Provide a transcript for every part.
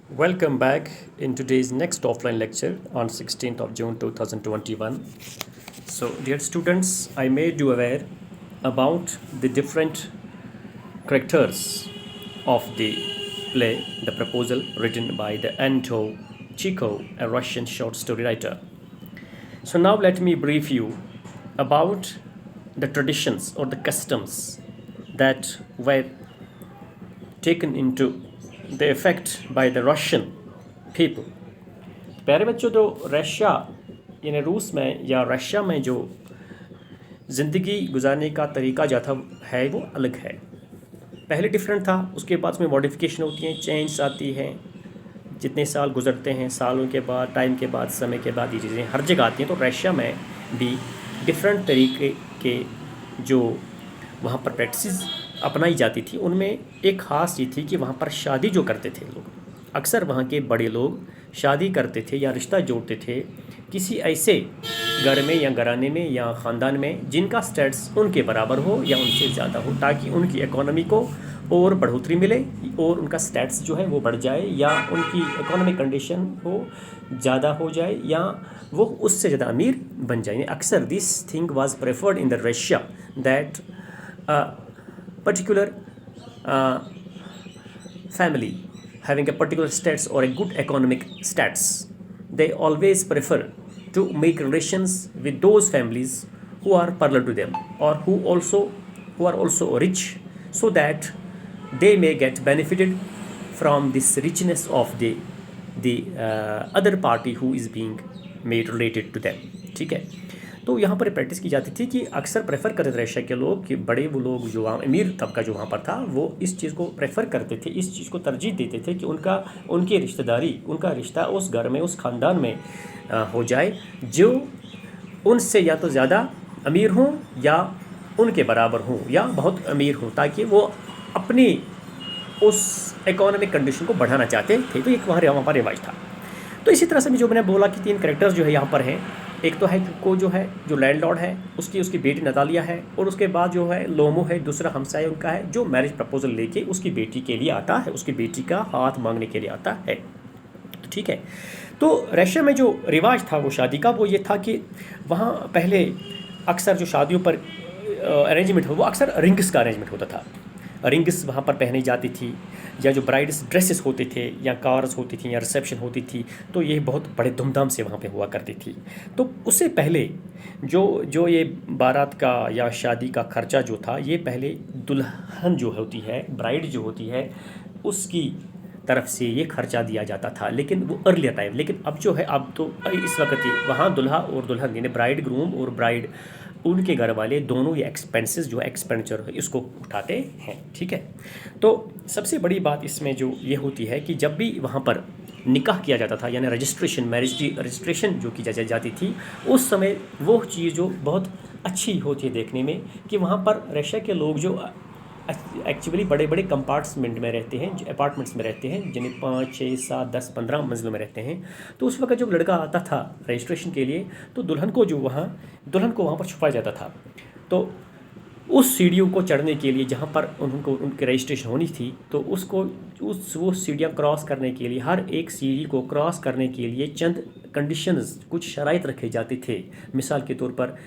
Welcome back in today's next offline lecture on 16th of June 2021. So, dear students, I made you aware about the different characters of the play, The Proposal, written by the Anton Chekhov, a Russian short story writer. So, now let me brief you about the traditions or the customs that were taken into the effect by the Russian people. प्यारे बच्चों, तो Russia यानी रूस में या Russia में जो ज़िंदगी गुजारने का तरीका जो था है वो अलग है। पहले डिफरेंट था, उसके बाद उसमें मॉडिफिकेशन होती हैं, चेंज आती हैं, जितने साल गुजरते हैं, सालों के बाद, टाइम के बाद, समय के बाद ये चीज़ें हर जगह आती हैं। तो रशिया में भी डिफरेंट तरीके के जो वहाँ पर प्रैक्टिस अपनाई जाती थी, उनमें एक ख़ास ये थी कि वहाँ पर शादी जो करते थे लोग, अक्सर वहाँ के बड़े लोग शादी करते थे या रिश्ता जोड़ते थे किसी ऐसे घर में या घराने में या ख़ानदान में जिनका स्टेटस उनके बराबर हो या उनसे ज़्यादा हो, ताकि उनकी इकोनॉमी को और बढ़ोतरी मिले और उनका स्टेटस जो है वो बढ़ जाए या उनकी इकोनॉमिक कंडीशन हो ज़्यादा हो जाए या वो उससे ज़्यादा अमीर बन जाए। अक्सर this thing was preferred in the Russia that particular family having a particular status or a good economic status, they always prefer to make relations with those families who are parallel to them or who are also rich, so that they may get benefited from this richness of the other party who is being made related to them. ठीक है, तो यहाँ पर practice की जाती थी कि अक्सर प्रेफर करते थे रशिया के लोग कि बड़े वो लोग जो अमीर तबका जो वहाँ पर था वो इस चीज़ को प्रेफर करते थे, इस चीज़ को तरजीह देते थे कि उनकी रिश्तेदारी, उनका रिश्ता उस घर में, उस ख़ानदान में हो जाए जो उनसे या तो ज़्यादा अमीर हों या उनके बराबर हों या बहुत अमीर हों, ताकि वो अपनी उस इकोनॉमिक कंडीशन को बढ़ाना चाहते थे। तो एक वहाँ पर रिवाज था। तो इसी तरह से भी जो मैंने बोला कि 3 कैरेक्टर्स जो है यहाँ पर हैं, एक तो है को जो है जो लैंडलॉर्ड है, उसकी बेटी नतालिया है, और उसके बाद जो है लोमो है, दूसरा हमसाय उनका है, जो मैरिज प्रपोजल लेके उसकी बेटी के लिए आता है, उसकी बेटी का हाथ मांगने के लिए आता है। तो ठीक है, तो रशिया में जो रिवाज था वो शादी का, वो ये था कि वहाँ पहले अक्सर जो शादियों पर अरेंजमेंट हो वो अक्सर रिंग्स का अरेंजमेंट होता था। रिंग्स वहाँ पर पहनी जाती थी, या जो ब्राइड्स ड्रेसेस होते थे या कार्स होती थी या रिसेप्शन होती थी, तो ये बहुत बड़े धूमधाम से वहाँ पे हुआ करती थी। तो उससे पहले जो ये बारात का या शादी का खर्चा जो था, ये पहले दुल्हन जो होती है, ब्राइड जो होती है, उसकी तरफ से ये खर्चा दिया जाता था, लेकिन वो अर्लियर टाइम। लेकिन अब जो है, अब तो इस वक्त ही वहाँ दुल्हा और दुल्हन यानी ब्राइड ग्रूम और ब्राइड उनके घर वाले दोनों ये एक्सपेंसेस जो एक्सपेंडिचर है इसको उठाते हैं। ठीक है, तो सबसे बड़ी बात इसमें जो ये होती है कि जब भी वहाँ पर निकाह किया जाता था यानी रजिस्ट्रेशन, मैरिज की रजिस्ट्रेशन जो की जाती थी, उस समय वो चीज़ जो बहुत अच्छी होती है देखने में कि वहाँ पर रशिया के लोग जो एक्चुअली बड़े बड़े कंपार्टमेंट में रहते हैं, जो अपार्टमेंट्स में रहते हैं, जिन्हें 5, 6, 7, 10, 15 मंजिलों में रहते हैं, तो उस वक्त जब लड़का आता था रजिस्ट्रेशन के लिए, तो दुल्हन को वहाँ पर छुपाया जाता था। तो उस सीढ़ियों को चढ़ने के लिए जहाँ पर उनकी रजिस्ट्रेशन होनी थी, तो वो सीढ़ियाँ क्रॉस करने के लिए, हर एक सीढ़ी को क्रॉस करने के लिए चंद कंडीशंस, कुछ शराइत रखे जाते थे। मिसाल के तौर पर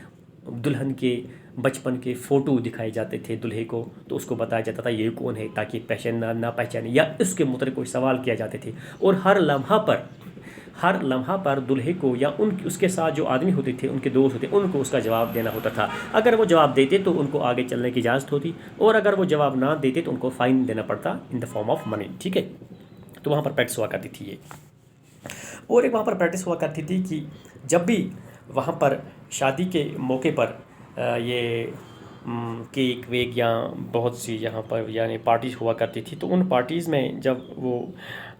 दुल्हन के बचपन के फ़ोटो दिखाए जाते थे दुल्हे को, तो उसको बताया जाता था ये कौन है, ताकि पहचान ना पहचाने, या इसके मुताबिक कोई सवाल किया जाते थे। और हर लम्हा पर दुल्हे को या उसके साथ जो आदमी होते थे, उनके दोस्त होते, उनको उसका जवाब देना होता था। अगर वो जवाब देते तो उनको आगे चलने की इजाज़त होती, और अगर वो जवाब ना देते तो उनको फ़ाइन देना पड़ता in the form of money. ठीक है, तो वहाँ पर प्रैक्टिस हुआ करती थी ये। और एक वहाँ पर प्रैक्टिस हुआ करती थी कि जब भी वहाँ पर शादी के मौके पर ये केक वेक या बहुत सी यहाँ पर यानी पार्टीज़ हुआ करती थी, तो उन पार्टीज़ में जब वो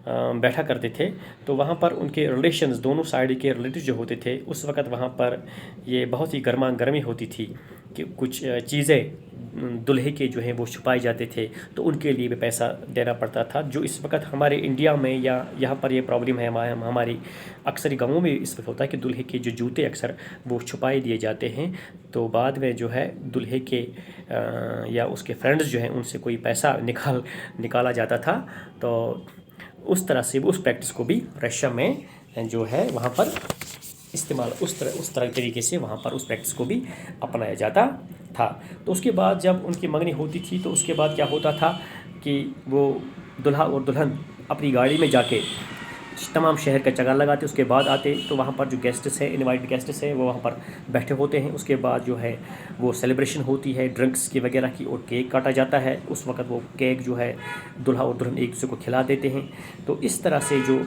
बैठा करते थे, तो वहाँ पर उनके रिलेशंस, दोनों साइड के रिलेटिव जो होते थे, उस वक़्त वहाँ पर ये बहुत ही गर्मा गर्मी होती थी कि कुछ चीज़ें दुल्हे के जो हैं वो छुपाए जाते थे, तो उनके लिए भी पैसा देना पड़ता था। जो इस वक्त हमारे इंडिया में या यहाँ पर ये प्रॉब्लम है, हमारी अक्सर गाँवों में इस वक्त होता है कि दुल्हे के जो जूते अक्सर वो छुपाए दिए जाते हैं, तो बाद में जो है दुल्हे के या उसके फ्रेंड्स जो हैं उनसे कोई पैसा निकाला जाता था, तो उस तरह से उस प्रैक्टिस को भी रशिया में जो है वहाँ पर इस्तेमाल उस तरह तरीके से वहाँ पर उस प्रैक्टिस को भी अपनाया जाता था। तो उसके बाद जब उनकी मंगनी होती थी तो उसके बाद क्या होता था कि वो दुल्हा और दुल्हन अपनी गाड़ी में जाके तमाम शहर का चक्कर लगाते, उसके बाद आते तो वहाँ पर जो गेस्ट्स हैं, इनवाइटेड गेस्ट्स हैं, वो वहाँ पर बैठे होते हैं। उसके बाद जो है वो सेलिब्रेशन होती है ड्रिंक्स की वगैरह की, और केक काटा जाता है। उस वक्त वो केक जो है दुल्हा और दुल्हन एक दूसरे को खिला देते हैं। तो इस तरह से जो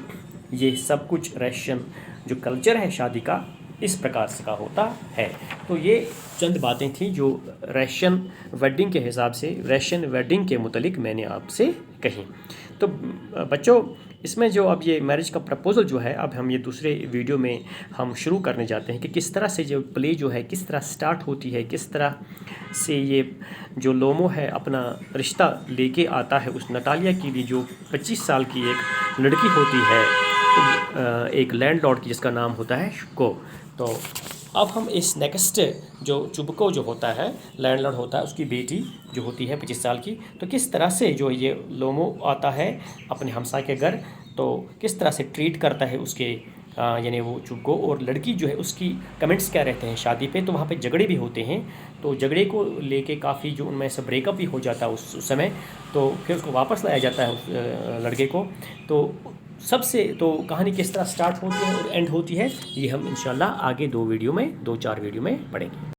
ये सब कुछ रशियन जो कल्चर है शादी का, इस प्रकार से का होता है। तो ये चंद बातें थी जो रशियन वेडिंग के हिसाब से, रशियन वेडिंग के मुतालिक मैंने आपसे कही। तो बच्चों, इसमें जो अब ये मैरिज का प्रपोज़ल जो है, अब हम ये दूसरे वीडियो में हम शुरू करने जाते हैं कि किस तरह से जो प्ले जो है किस तरह स्टार्ट होती है, किस तरह से ये जो लोमो है अपना रिश्ता लेके आता है उस नटालिया के लिए, जो 25 साल की एक लड़की होती है, एक लैंडलॉर्ड की, जिसका नाम होता है शुको। तो अब हम इस नेक्स्ट जो चुबको जो होता है, लैंडलॉर्ड होता है, उसकी बेटी जो होती है 25 साल की, तो किस तरह से जो ये लोमो आता है अपने हमसाय के घर, तो किस तरह से ट्रीट करता है उसके यानी वो चुबको, और लड़की जो है उसकी कमेंट्स क्या रहते हैं शादी पे। तो वहाँ पे झगड़े भी होते हैं, तो झगड़े को लेके काफ़ी जो उनमें से ब्रेकअप भी हो जाता है उस समय। तो फिर उसको वापस लाया जाता है उस लड़के को। तो सबसे तो कहानी किस तरह स्टार्ट होती है और एंड होती है, ये हम इंशाल्लाह आगे 2-4 वीडियो में पढ़ेंगे।